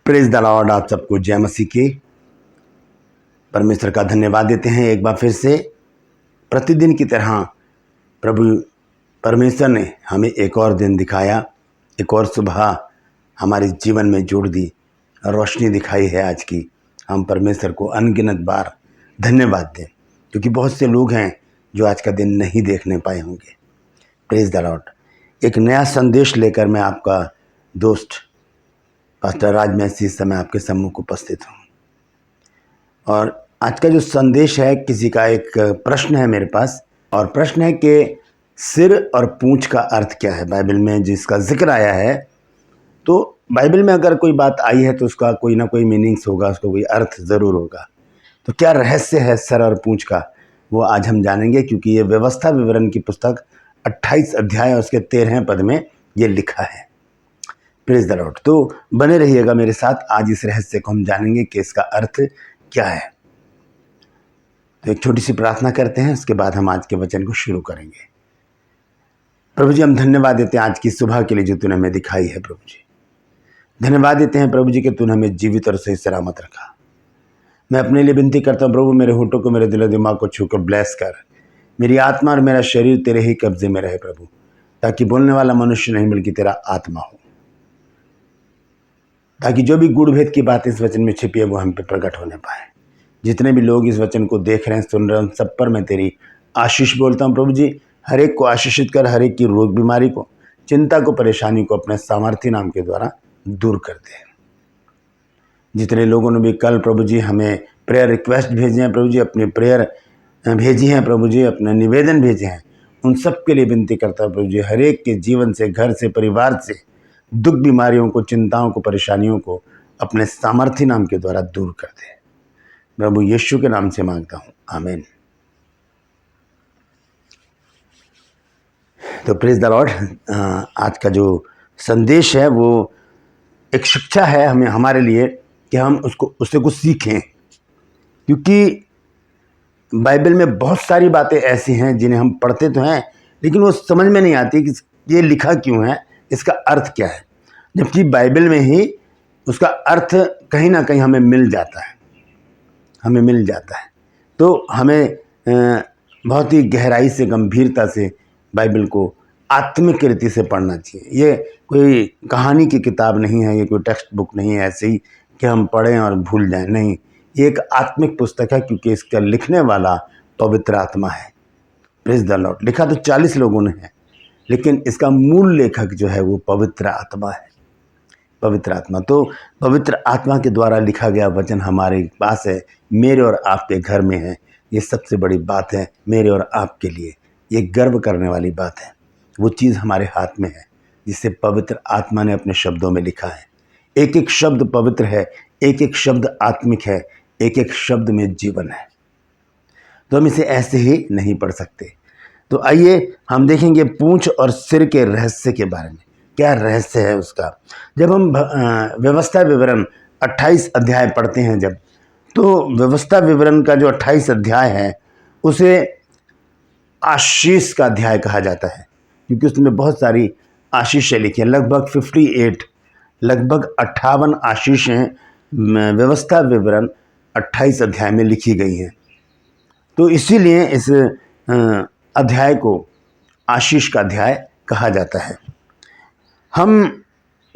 Praise the Lord. आप सबको जय मसीह की। परमेश्वर का धन्यवाद देते हैं एक बार फिर से। प्रतिदिन की तरह प्रभु परमेश्वर ने हमें एक और दिन दिखाया, एक और सुबह हमारे जीवन में जोड़ दी, रोशनी दिखाई है आज की। हम परमेश्वर को अनगिनत बार धन्यवाद दें, क्योंकि बहुत से लोग हैं जो आज का दिन नहीं देखने पाए होंगे। Praise the Lord. एक नया संदेश लेकर मैं आपका दोस्त पास्टर राज मैसी इस समय आपके सम्मुख उपस्थित हूँ। और आज का जो संदेश है, किसी का एक प्रश्न है मेरे पास, और प्रश्न है कि सिर और पूंछ का अर्थ क्या है। बाइबल में जिसका जिक्र आया है, तो बाइबल में अगर कोई बात आई है तो उसका कोई ना कोई मीनिंग्स होगा, उसका कोई अर्थ ज़रूर होगा। तो क्या रहस्य है सर और पूंछ का, वो आज हम जानेंगे, क्योंकि ये व्यवस्था विवरण की पुस्तक 28 अध्याय और उसके 13 पद में ये लिखा है। Praise the Lord. तो बने रहिएगा मेरे साथ, आज इस रहस्य को हम जानेंगे कि इसका अर्थ क्या है। तो एक छोटी सी प्रार्थना करते हैं, उसके बाद हम आज के वचन को शुरू करेंगे। प्रभु जी, हम धन्यवाद देते हैं आज की सुबह के लिए जो तूने हमें दिखाई है। प्रभु जी धन्यवाद देते हैं प्रभु जी कि तूने हमें जीवित और सही सलामत रखा। मैं अपने लिए विनती करता हूँ प्रभु, मेरे होठों को, मेरे दिल दिमाग को छूकर ब्लेस कर। मेरी आत्मा और मेरा शरीर तेरे ही कब्जे में रहे प्रभु, ताकि बोलने वाला मनुष्य नहीं बल्कि तेरा आत्मा हो, ताकि जो भी गूढ़ भेद की बात इस वचन में छिपी है वो हम पे प्रकट होने पाए। जितने भी लोग इस वचन को देख रहे हैं, सुन रहे हैं, उन सब पर मैं तेरी आशीष बोलता हूँ प्रभु जी। हर एक को आशीषित कर, हर एक की रोग बीमारी को, चिंता को, परेशानी को अपने सामर्थ्य नाम के द्वारा दूर कर दे। जितने लोगों ने भी कल प्रभु जी हमें प्रेयर रिक्वेस्ट भेजे हैं प्रभु जी, अपनी प्रेयर भेजी हैं प्रभु जी, अपने निवेदन भेजे हैं, उन सब के लिए विनती करता हूँ प्रभु जी, हर एक के जीवन से, घर से, परिवार से दुख, बीमारियों को, चिंताओं को, परेशानियों को अपने सामर्थ्य नाम के द्वारा दूर कर दे। प्रभु यीशु के नाम से मांगता हूँ, आमीन। तो प्रेज द लॉर्ड। आज का जो संदेश है वो एक शिक्षा है हमें, हमारे लिए, कि हम उससे कुछ सीखें। क्योंकि बाइबल में बहुत सारी बातें ऐसी हैं जिन्हें हम पढ़ते तो हैं, लेकिन वो समझ में नहीं आती कि ये लिखा क्यों है, इसका अर्थ क्या है। जबकि बाइबल में ही उसका अर्थ कहीं ना कहीं हमें मिल जाता है, हमें मिल जाता है। तो हमें बहुत ही गहराई से, गंभीरता से बाइबल को आत्मिक रीति से पढ़ना चाहिए। ये कोई कहानी की किताब नहीं है, ये कोई टेक्स्ट बुक नहीं है ऐसे ही कि हम पढ़ें और भूल जाएं। नहीं, ये एक आत्मिक पुस्तक है, क्योंकि इसका लिखने वाला पवित्र आत्मा है। Praise the Lord. लिखा तो 40 लोगों ने है, लेकिन इसका मूल लेखक जो है वो पवित्र आत्मा है, पवित्र आत्मा। तो पवित्र आत्मा के द्वारा लिखा गया वचन हमारे पास है, मेरे और आपके घर में है। ये सबसे बड़ी बात है मेरे और आपके लिए, ये गर्व करने वाली बात है। वो चीज़ हमारे हाथ में है जिसे पवित्र आत्मा ने अपने शब्दों में लिखा है। एक एक शब्द पवित्र है, एक एक शब्द आत्मिक है, एक एक शब्द में जीवन है। तो हम इसे ऐसे ही नहीं पढ़ सकते। तो आइए हम देखेंगे पूंछ और सिर के रहस्य के बारे में। क्या रहस्य है उसका। जब हम व्यवस्था विवरण 28 अध्याय पढ़ते हैं जब, तो व्यवस्था विवरण का जो 28 अध्याय है उसे आशीष का अध्याय कहा जाता है, क्योंकि उसमें बहुत सारी आशीषें लिखी हैं। लगभग 58, लगभग 58 आशीषें व्यवस्था विवरण 28 अध्याय में लिखी गई हैं। तो इसीलिए इस अध्याय को आशीष का अध्याय कहा जाता है। हम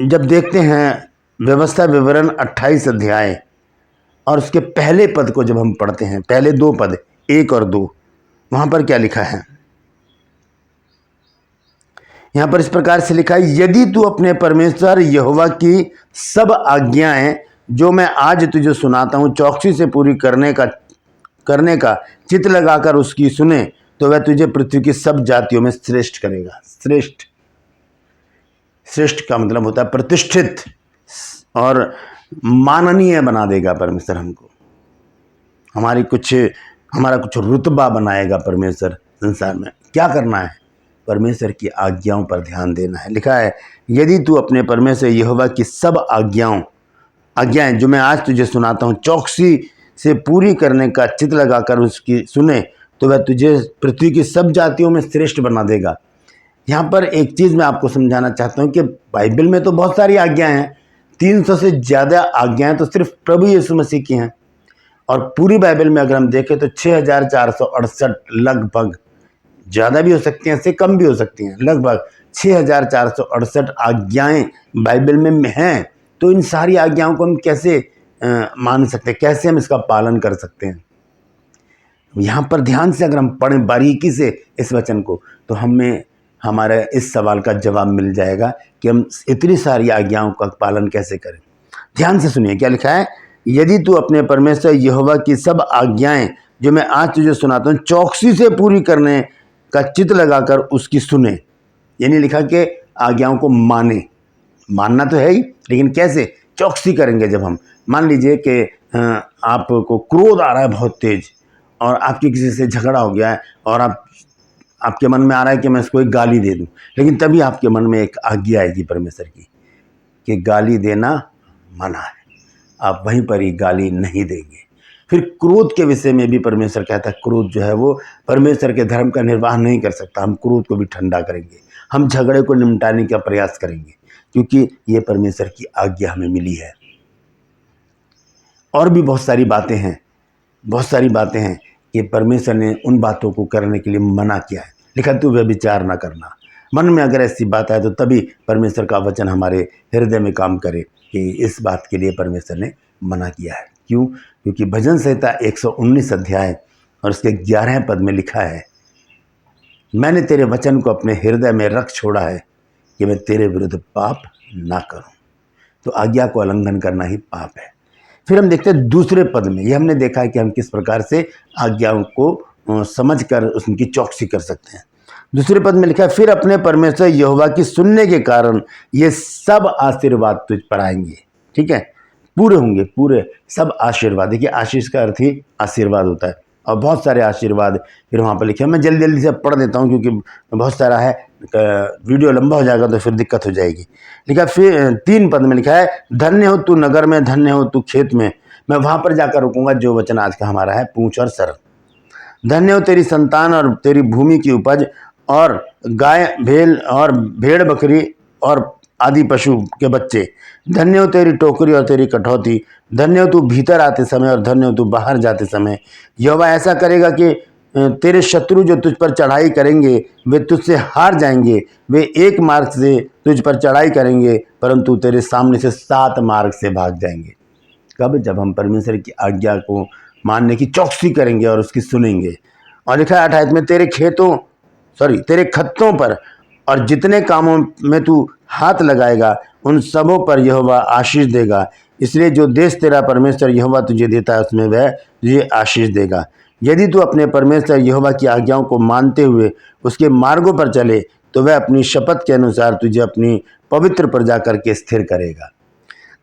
जब देखते हैं व्यवस्था विवरण 28 अध्याय और उसके पहले पद को जब हम पढ़ते हैं, पहले 2 पद 1 और 2, वहाँ पर क्या लिखा है। यहाँ पर इस प्रकार से लिखा है, यदि तू अपने परमेश्वर यहोवा की सब आज्ञाएं जो मैं आज तुझे सुनाता हूँ चौकसी से पूरी करने का चित्त लगाकर उसकी सुने, तो वह तुझे पृथ्वी की सब जातियों में श्रेष्ठ करेगा। श्रेष्ठ, श्रेष्ठ का मतलब होता है प्रतिष्ठित और माननीय बना देगा परमेश्वर हमको। हमारा कुछ रुतबा बनाएगा परमेश्वर संसार में। क्या करना है, परमेश्वर की आज्ञाओं पर ध्यान देना है। लिखा है, यदि तू अपने परमेश्वर यहोवा की सब आज्ञाएं जो मैं आज तुझे सुनाता हूँ चौकसी से पूरी करने का चित्त लगाकर उसकी सुने, तो वह तुझे पृथ्वी की सब जातियों में श्रेष्ठ बना देगा। यहाँ पर एक चीज़ मैं आपको समझाना चाहता हूँ कि बाइबल में तो बहुत सारी आज्ञाएं हैं, 300 से ज़्यादा आज्ञाएं तो सिर्फ प्रभु यीशु मसीह की हैं। और पूरी बाइबल में अगर हम देखें तो 6468 लगभग, ज़्यादा भी हो सकती हैं, इससे कम भी हो सकती हैं, लगभग 6468 आज्ञाएं बाइबल में हैं। तो इन सारी आज्ञाओं को हम कैसे मान सकते हैं, कैसे हम इसका पालन कर सकते हैं? यहाँ पर ध्यान से अगर हम पढ़ें बारीकी से इस वचन को, तो हमें हमारे इस सवाल का जवाब मिल जाएगा कि हम इतनी सारी आज्ञाओं का पालन कैसे करें। ध्यान से सुनिए क्या लिखा है। यदि तू अपने परमेश्वर यहोवा की सब आज्ञाएं जो मैं आज तुझे सुनाता हूँ चौकसी से पूरी करने का चित्त लगाकर उसकी सुने, यानी लिखा कि आज्ञाओं को माने। मानना तो है ही, लेकिन कैसे? चौकसी करेंगे। जब हम मान लीजिए कि आपको क्रोध आ रहा है बहुत तेज, और आपकी किसी से झगड़ा हो गया है, और आपके मन में आ रहा है कि मैं इसको एक गाली दे दूं, लेकिन तभी आपके मन में एक आज्ञा आएगी परमेश्वर की कि गाली देना मना है, आप वहीं पर ही गाली नहीं देंगे। फिर क्रोध के विषय में भी परमेश्वर कहता है क्रोध जो है वो परमेश्वर के धर्म का निर्वाह नहीं कर सकता। हम क्रोध को भी ठंडा करेंगे, हम झगड़े को निपटाने का प्रयास करेंगे, क्योंकि ये परमेश्वर की आज्ञा हमें मिली है। और भी बहुत सारी बातें हैं, बहुत सारी बातें हैं कि परमेश्वर ने उन बातों को करने के लिए मना किया है। लिखा तू व्यभिचार ना करना। मन में अगर ऐसी बात आए तो तभी परमेश्वर का वचन हमारे हृदय में काम करे कि इस बात के लिए परमेश्वर ने मना किया है। क्यों? क्योंकि भजन संहिता 119 अध्याय और उसके 11 पद में लिखा है, मैंने तेरे वचन को अपने हृदय में रख छोड़ा है कि मैं तेरे विरुद्ध पाप ना करूं। तो आज्ञा को उल्लंघन करना ही पाप है। फिर हम देखते हैं दूसरे पद में, यह हमने देखा है कि हम किस प्रकार से आज्ञाओं को समझकर उनकी चौकसी कर सकते हैं। दूसरे पद में लिखा है, फिर अपने परमेश्वर यहोवा की सुनने के कारण ये सब आशीर्वाद तुझ पर आएंगे। ठीक है, पूरे होंगे, पूरे सब आशीर्वाद। देखिए आशीष का अर्थ ही आशीर्वाद होता है, और बहुत सारे आशीर्वाद फिर वहाँ पर लिखे हैं। मैं जल्दी जल्दी से पढ़ देता हूँ क्योंकि बहुत सारा है, वीडियो लंबा हो जाएगा तो फिर दिक्कत हो जाएगी। लिखा फिर 3 पद में लिखा है, धन्य हो तू नगर में, धन्य हो तू खेत में। मैं वहाँ पर जाकर रुकूंगा जो वचन आज का हमारा है, पूंछ और सर। धन्य हो तेरी संतान और तेरी भूमि की उपज, और गाय भेल और भेड़ बकरी और आदि पशु के बच्चे। धन्य हो तेरी टोकरी और तेरी कटौती। धन्य हो तू भीतर आते समय और धन्य हो तू बाहर जाते समय। यहोवा ऐसा करेगा कि तेरे शत्रु जो तुझ पर चढ़ाई करेंगे वे तुझसे हार जाएंगे। वे एक मार्ग से तुझ पर चढ़ाई करेंगे परंतु तेरे सामने से 7 मार्ग से भाग जाएंगे। कब? जब हम परमेश्वर की आज्ञा को मानने की चौकसी करेंगे और उसकी सुनेंगे। और लिखा है 28 में, तेरे खत्तों पर और जितने कामों में तू हाथ लगाएगा उन सबों पर यहोवा आशीष देगा। इसलिए जो देश तेरा परमेश्वर यहोवा तुझे देता है उसमें वह तुझे आशीष देगा। यदि तू अपने परमेश्वर यहोवा की आज्ञाओं को मानते हुए उसके मार्गों पर चले तो वह अपनी शपथ के अनुसार तुझे अपनी पवित्र प्रजा करके स्थिर करेगा।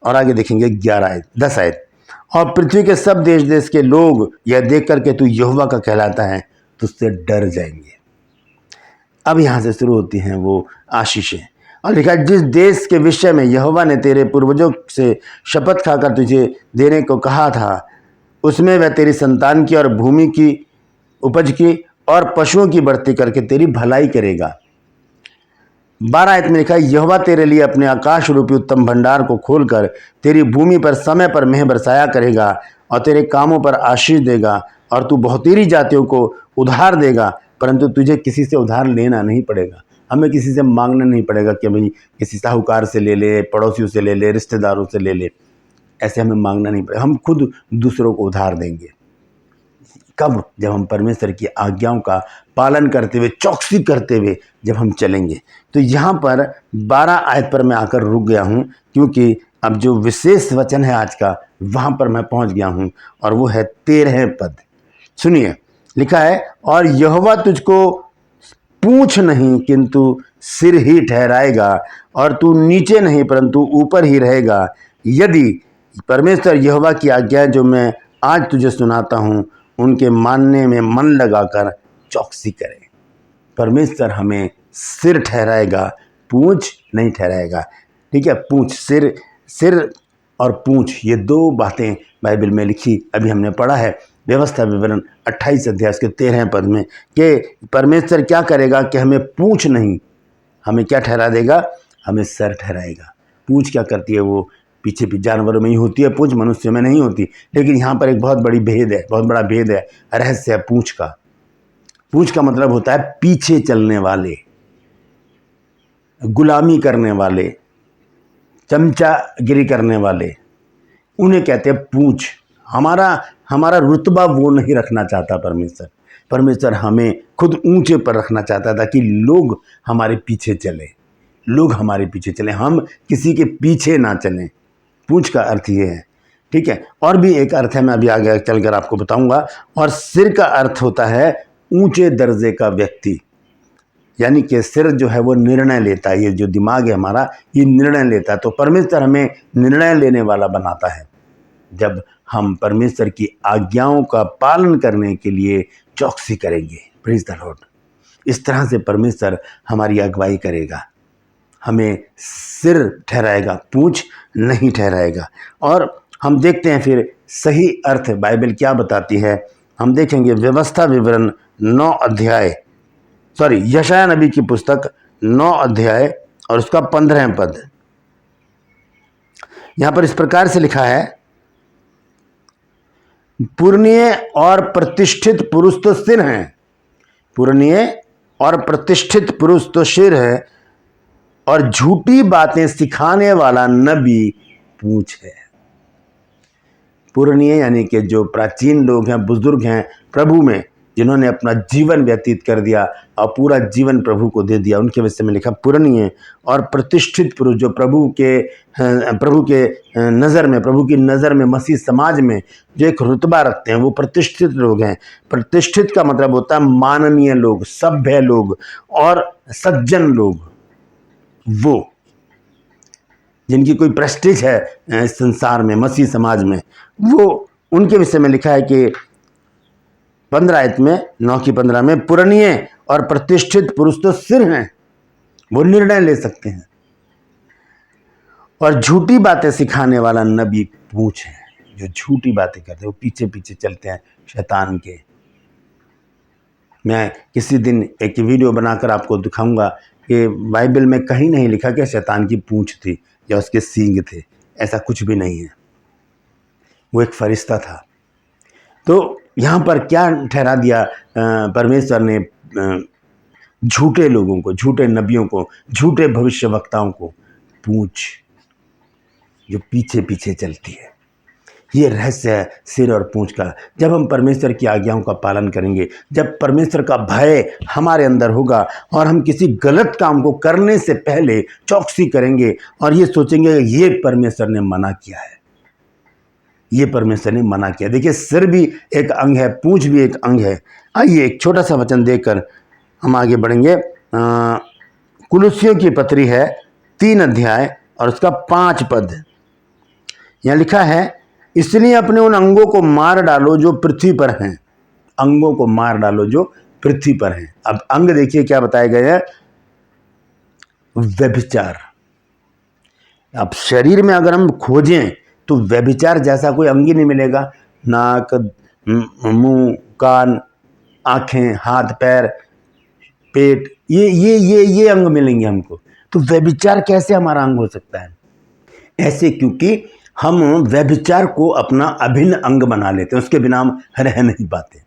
और आगे देखेंगे 10 आयत, और पृथ्वी के सब देश देश के लोग यह देख करके तू यहोवा का कहलाता है तुझसे डर जाएंगे। अब यहाँ से शुरू होती हैं वो आशीषें। और लिखा, जिस देश के विषय में यहोवा ने तेरे पूर्वजों से शपथ खाकर तुझे देने को कहा था उसमें वह तेरी संतान की और भूमि की उपज की और पशुओं की बढ़ती करके तेरी भलाई करेगा। 12 आयत में लिखा है, यहोवा तेरे लिए अपने आकाश रूपी उत्तम भंडार को खोलकर तेरी भूमि पर समय पर मेंह बरसाया करेगा और तेरे कामों पर आशीष देगा और तू बहुतेरी जातियों को उधार देगा, परंतु तुझे किसी से उधार लेना नहीं पड़ेगा। हमें किसी से मांगना नहीं पड़ेगा कि भाई किसी साहूकार से ले ले, पड़ोसियों से ले ले, रिश्तेदारों से ले ले, ऐसे हमें मांगना नहीं पड़ेगा। हम खुद दूसरों को उधार देंगे। कब? जब हम परमेश्वर की आज्ञाओं का पालन करते हुए, चौकसी करते हुए जब हम चलेंगे। तो यहाँ पर 12 आयत पर मैं आकर रुक गया हूँ क्योंकि अब जो विशेष वचन है आज का वहाँ पर मैं पहुँच गया हूँ और वो है 13 पद। सुनिए, लिखा है, और यहोवा तुझको पूंछ नहीं किंतु सिर ही ठहराएगा और तू नीचे नहीं परंतु ऊपर ही रहेगा, यदि परमेश्वर यहोवा की आज्ञा जो मैं आज तुझे सुनाता हूँ उनके मानने में मन लगाकर चौकसी करे। परमेश्वर हमें सिर ठहराएगा, पूंछ नहीं ठहराएगा। ठीक है, पूंछ, सिर और पूंछ, ये 2 बातें बाइबल में लिखी। अभी हमने पढ़ा है व्यवस्था विवरण 28 अध्याय के 13 पद में कि परमेश्वर क्या करेगा कि हमें पूंछ नहीं, हमें क्या ठहरा देगा? हमें सर ठहराएगा। पूंछ क्या करती है? वो पीछे भी जानवरों में ही होती है पूंछ, मनुष्य में नहीं होती। लेकिन यहाँ पर एक बहुत बड़ी भेद है, बहुत बड़ा भेद है, रहस्य है पूंछ का। पूंछ का मतलब होता है पीछे चलने वाले, गुलामी करने वाले, चमचागिरी करने वाले, उन्हें कहते हैं पूंछ। हमारा रुतबा वो नहीं रखना चाहता परमेश्वर। परमेश्वर हमें खुद ऊंचे पर रखना चाहता था कि लोग हमारे पीछे चले, लोग हमारे पीछे चले, हम किसी के पीछे ना चलें। पूंछ का अर्थ ये है, ठीक है। और भी एक अर्थ है, मैं अभी आगे चलकर आपको बताऊंगा। और सिर का अर्थ होता है ऊंचे दर्जे का व्यक्ति, यानी कि सिर जो है वो निर्णय लेता है, ये जो दिमाग है हमारा ये निर्णय लेता है। तो परमेश्वर हमें निर्णय लेने वाला बनाता है जब हम परमेश्वर की आज्ञाओं का पालन करने के लिए चौकसी करेंगे। Praise the Lord. इस तरह से परमेश्वर हमारी अगुवाई करेगा, हमें सिर ठहराएगा, पूंछ नहीं ठहराएगा। और हम देखते हैं फिर सही अर्थ बाइबल क्या बताती है। हम देखेंगे व्यवस्था विवरण 9 अध्याय, यशायाह नबी की पुस्तक 9 अध्याय और उसका 15वें पद। यहां पर इस प्रकार से लिखा है, पूर्णीय और प्रतिष्ठित पुरुष तो सिर हैं, पूर्णीय और प्रतिष्ठित पुरुष तो सिर है, और झूठी बातें सिखाने वाला नबी पूंछ है। पूर्णीय यानी कि जो प्राचीन लोग हैं, बुजुर्ग हैं प्रभु में, जिन्होंने अपना जीवन व्यतीत कर दिया और पूरा जीवन प्रभु को दे दिया, उनके विषय में लिखा पूर्णीय। और प्रतिष्ठित पुरुष जो प्रभु के नज़र में, प्रभु की नज़र में, मसीह समाज में जो एक रुतबा रखते हैं, वो प्रतिष्ठित लोग हैं। प्रतिष्ठित का मतलब होता है माननीय लोग, सभ्य लोग और सज्जन लोग, वो जिनकी कोई प्रेस्टीज है इस संसार में, मसीह समाज में, वो उनके विषय में लिखा है कि 15 आयत में, 9 की 15 में, पूर्णीय और प्रतिष्ठित पुरुष तो सिर हैं, वो निर्णय ले सकते हैं, और झूठी बातें सिखाने वाला नबी पूंछ है। जो झूठी बातें करते हैं, वो पीछे पीछे चलते हैं शैतान के। मैं किसी दिन एक वीडियो बनाकर आपको दिखाऊंगा कि बाइबल में कहीं नहीं लिखा कि शैतान की पूंछ थी या उसके सींग थे, ऐसा कुछ भी नहीं है। वो एक फरिश्ता था। तो यहाँ पर क्या ठहरा दिया परमेश्वर ने, झूठे लोगों को, झूठे नबियों को, झूठे भविष्यवक्ताओं को पूंछ, जो पीछे पीछे चलती है। ये रहस्य है सिर और पूंछ का। जब हम परमेश्वर की आज्ञाओं का पालन करेंगे, जब परमेश्वर का भय हमारे अंदर होगा और हम किसी गलत काम को करने से पहले चौकसी करेंगे और ये सोचेंगे ये परमेश्वर ने मना किया है, ये परमेश्वर ने मना किया। देखिए, सिर भी एक अंग है, पूंछ भी एक अंग है। आइए एक छोटा सा वचन देखकर हम आगे बढ़ेंगे। कुलुस्सियों की पत्री है 3 अध्याय और उसका 5 पद। यहाँ लिखा है, इसलिए अपने उन अंगों को मार डालो जो पृथ्वी पर हैं, अंगों को मार डालो जो पृथ्वी पर हैं। अब अंग देखिए क्या बताए गए हैं, व्यभिचार। अब शरीर में अगर हम खोजें तो व्यभिचार जैसा कोई अंग ही नहीं मिलेगा। नाक, मुंह, कान, आंखें, हाथ, पैर, पेट, ये अंग मिलेंगे हमको। तो व्यभिचार कैसे हमारा अंग हो सकता है? ऐसे क्योंकि हम व्यभिचार को अपना अभिन्न अंग बना लेते हैं, उसके बिना हम रह नहीं पाते।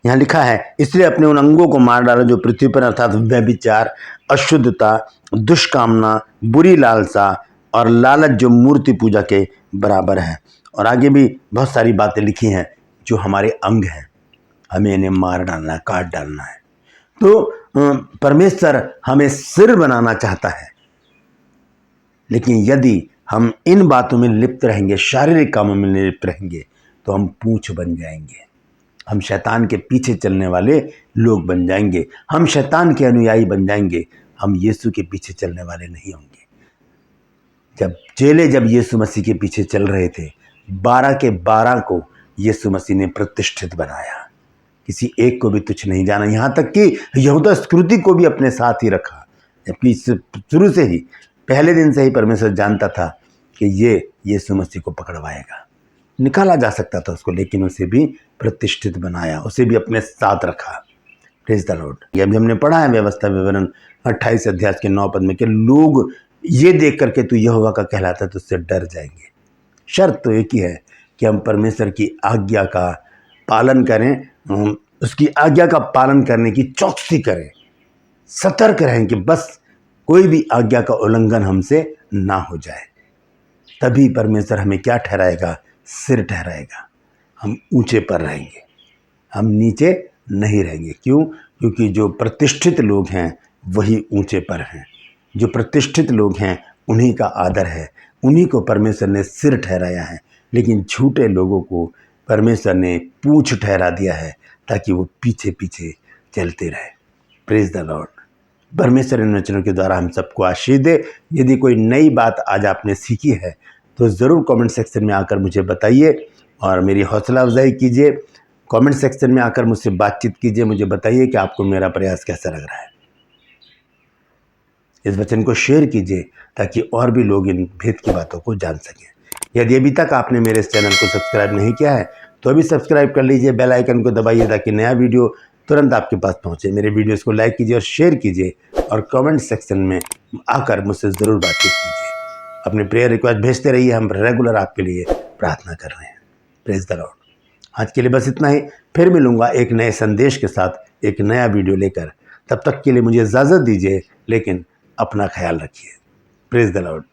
यहाँ लिखा है, इसलिए अपने उन अंगों को मार डालो जो पृथ्वी पर, अर्थात व्यभिचार, अशुद्धता, दुष्कामना, बुरी लालसा और लालच जो मूर्ति पूजा के बराबर है। और आगे भी बहुत सारी बातें लिखी हैं जो हमारे अंग हैं, हमें इन्हें मार डालना है, काट डालना है। तो परमेश्वर हमें सिर बनाना चाहता है, लेकिन यदि हम इन बातों में लिप्त रहेंगे, शारीरिक कामों में लिप्त रहेंगे, तो हम पूंछ बन जाएंगे, हम शैतान के पीछे चलने वाले लोग बन जाएंगे, हम शैतान के अनुयायी बन जाएंगे, हम यीशु के पीछे चलने वाले नहीं होंगे। जब यीशु मसीह के पीछे चल रहे थे, 12 के 12 को यीशु मसीह ने प्रतिष्ठित बनाया, किसी एक को भी तुच्छ नहीं जाना। यहाँ तक कि यहूदा इस्करियोती को भी अपने साथ ही रखा, जबकि शुरू से ही, पहले दिन से ही परमेश्वर जानता था कि ये यीशु मसीह को पकड़वाएगा, निकाला जा सकता था उसको, लेकिन उसे भी प्रतिष्ठित बनाया, उसे भी अपने साथ रखा। Praise the Lord. ये अभी हमने पढ़ा है व्यवस्था विवरण 28 अध्याय के 9 पद में कि लोग ये देख करके तू यहोवा का कहलाता तो उससे डर जाएंगे। शर्त तो एक ही है कि हम परमेश्वर की आज्ञा का पालन करें, उसकी आज्ञा का पालन करने की चौकसी करें, सतर्क रहें कि बस कोई भी आज्ञा का उल्लंघन हमसे ना हो जाए। तभी परमेश्वर हमें क्या ठहराएगा? सिर ठहराएगा। हम ऊंचे पर रहेंगे, हम नीचे नहीं रहेंगे। क्यों? क्योंकि जो प्रतिष्ठित लोग हैं वही ऊंचे पर हैं। जो प्रतिष्ठित लोग हैं उन्हीं का आदर है, उन्हीं को परमेश्वर ने सिर ठहराया है। लेकिन झूठे लोगों को परमेश्वर ने पूंछ ठहरा दिया है ताकि वो पीछे पीछे चलते रहे। Praise the Lord. परमेश्वर इन वचनों के द्वारा हम सबको आशीष दे। यदि कोई नई बात आज आपने सीखी है तो ज़रूर कमेंट सेक्शन में आकर मुझे बताइए और मेरी हौसला अफजाई कीजिए। कमेंट सेक्शन में आकर मुझसे बातचीत कीजिए, मुझे बताइए कि आपको मेरा प्रयास कैसा लग रहा है। इस वचन को शेयर कीजिए ताकि और भी लोग इन भेद की बातों को जान सकें। यदि अभी तक आपने मेरे इस चैनल को सब्सक्राइब नहीं किया है तो अभी सब्सक्राइब कर लीजिए, बेल आइकन को दबाइए ताकि नया वीडियो तुरंत आपके पास पहुंचे। मेरे वीडियोस को लाइक कीजिए और शेयर कीजिए और कमेंट सेक्शन में आकर मुझसे ज़रूर बातचीत कीजिए। अपने प्रेयर रिक्वेस्ट भेजते रहिए, हम रेगुलर आपके लिए प्रार्थना कर रहे हैं। Praise the Lord. आज के लिए बस इतना ही। फिर मिलूंगा एक नए संदेश के साथ, एक नया वीडियो लेकर। तब तक के लिए मुझे इजाज़त दीजिए, लेकिन अपना ख्याल रखिए। Praise the Lord.